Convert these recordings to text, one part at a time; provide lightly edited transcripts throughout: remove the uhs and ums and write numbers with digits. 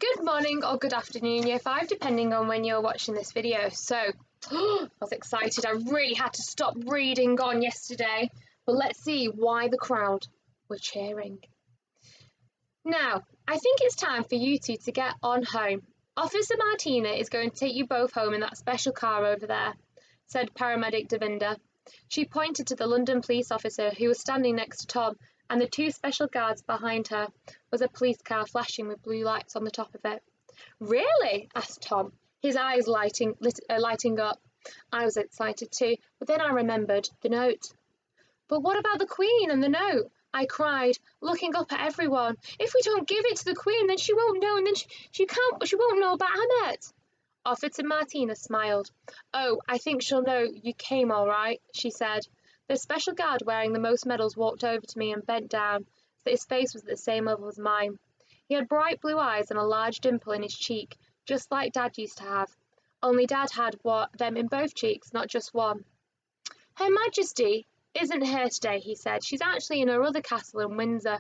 Good morning or good afternoon, Year 5, depending on when you're watching this video. So, I was excited. I really had to stop reading on yesterday. But let's see why the crowd were cheering. Now, I think it's time for you two to get on home. Officer Martina is going to take you both home in that special car over there, said Paramedic Devinda. She pointed to the London police officer who was standing next to Tom, and the two special guards behind her was a police car flashing with blue lights on the top of it. Really? Asked Tom, his eyes lighting up. I was excited too, but then I remembered the note. But what about the Queen and the note? I cried, looking up at everyone. If we don't give it to the Queen, then she won't know, and then she won't know about Annette. Officer Martina smiled. Oh, I think she'll know you came all right, she said. The special guard wearing the most medals walked over to me and bent down, so that his face was at the same level as mine. He had bright blue eyes and a large dimple in his cheek, just like Dad used to have. Only Dad had them in both cheeks, not just one. Her Majesty isn't here today, he said. She's actually in her other castle in Windsor.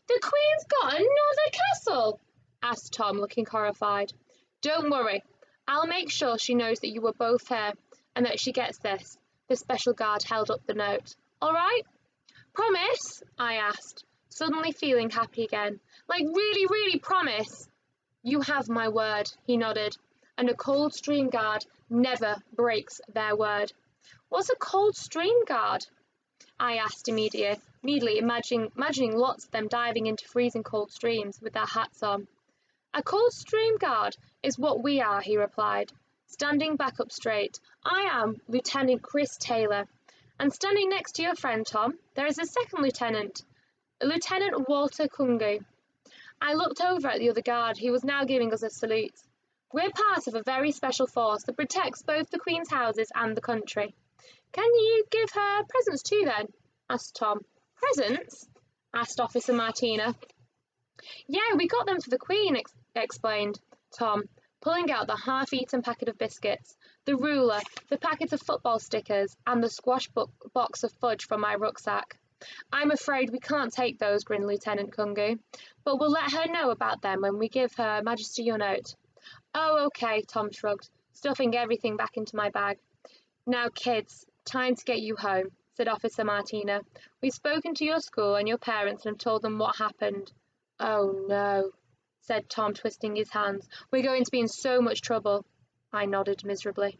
The Queen's got another castle? Asked Tom, looking horrified. Don't worry. I'll make sure she knows that you were both here and that she gets this. The special guard held up the note. All right? Promise? I asked, suddenly feeling happy again. Like really, really promise? You have my word, he nodded, and a Coldstream Guard never breaks their word. What's a Coldstream Guard? I asked immediately imagining lots of them diving into freezing cold streams with their hats on. A Coldstream Guard is what we are, he replied, standing back up straight. I am Lieutenant Chris Taylor, and standing next to your friend Tom, there is a second lieutenant, Lieutenant Walter Kungu. I looked over at the other guard, who was now giving us a salute. We're part of a very special force that protects both the Queen's houses and the country. Can you give her presents too, then? Asked Tom. Presents? Asked Officer Martina. Yeah, we got them for the Queen, explained Tom, pulling out the half-eaten packet of biscuits, the ruler, the packet of football stickers, and the squash box of fudge from my rucksack. I'm afraid we can't take those, grinned Lieutenant Kungu, but we'll let her know about them when we give Her Majesty your note. Oh, okay, Tom shrugged, stuffing everything back into my bag. Now, kids, time to get you home, said Officer Martina. We've spoken to your school and your parents and have told them what happened. Oh, no, said Tom, twisting his hands. We're going to be in so much trouble. I nodded miserably.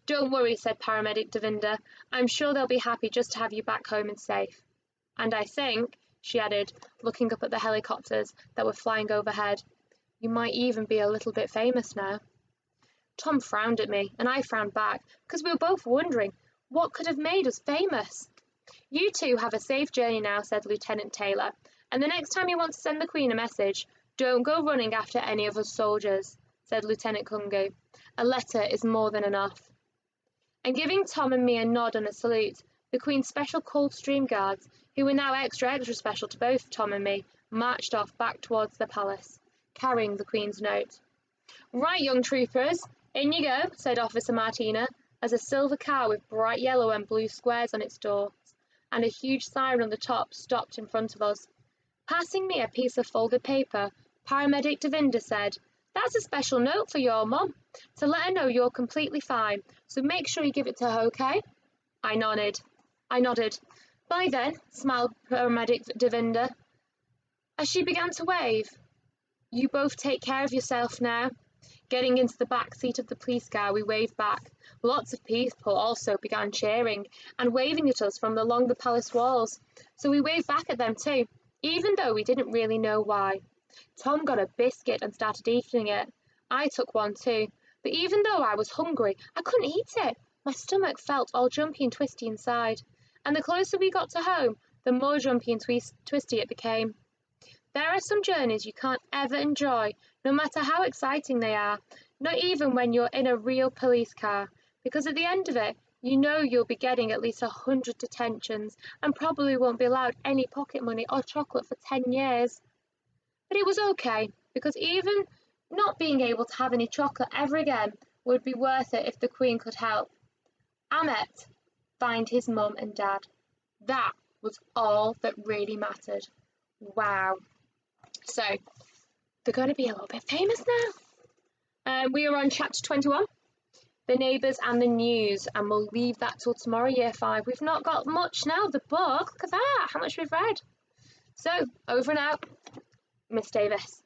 Don't worry, said Paramedic Devinda. I'm sure they'll be happy just to have you back home and safe. And I think, she added, looking up at the helicopters that were flying overhead, you might even be a little bit famous now. Tom frowned at me, and I frowned back, because we were both wondering what could have made us famous. You two have a safe journey now, said Lieutenant Taylor, and the next time you want to send the Queen a message, don't go running after any of us soldiers, said Lieutenant Kungu. A letter is more than enough. And giving Tom and me a nod and a salute, the Queen's special Coldstream Guards, who were now extra special to both Tom and me, marched off back towards the palace, carrying the Queen's note. Right, young troopers, in you go, said Officer Martina, as a silver car with bright yellow and blue squares on its doors and a huge siren on the top stopped in front of us. Passing me a piece of folded paper, Paramedic Devinda said, That's a special note for your mum, to let her know you're completely fine, so make sure you give it to her, okay? I nodded. Bye then, smiled Paramedic Devinda, as she began to wave. You both take care of yourself now. Getting into the back seat of the police car, we waved back. Lots of people also began cheering and waving at us from along the palace walls, so we waved back at them too, even though we didn't really know why. Tom got a biscuit and started eating it. I took one too, but even though I was hungry, I couldn't eat it. My stomach felt all jumpy and twisty inside, and the closer we got to home, the more jumpy and twisty it became. There are some journeys you can't ever enjoy, no matter how exciting they are, not even when you're in a real police car, because at the end of it, you know you'll be getting at least 100 detentions and probably won't be allowed any pocket money or chocolate for 10 years. But it was okay, because even not being able to have any chocolate ever again would be worth it if the Queen could help. Ahmet find his mum and dad. That was all that really mattered. Wow. So, they're going to be a little bit famous now. We are on chapter 21, the neighbours and the news, and we'll leave that till tomorrow, year 5. We've not got much now. The book, look at that, how much we've read. So, over and out, Miss Davis.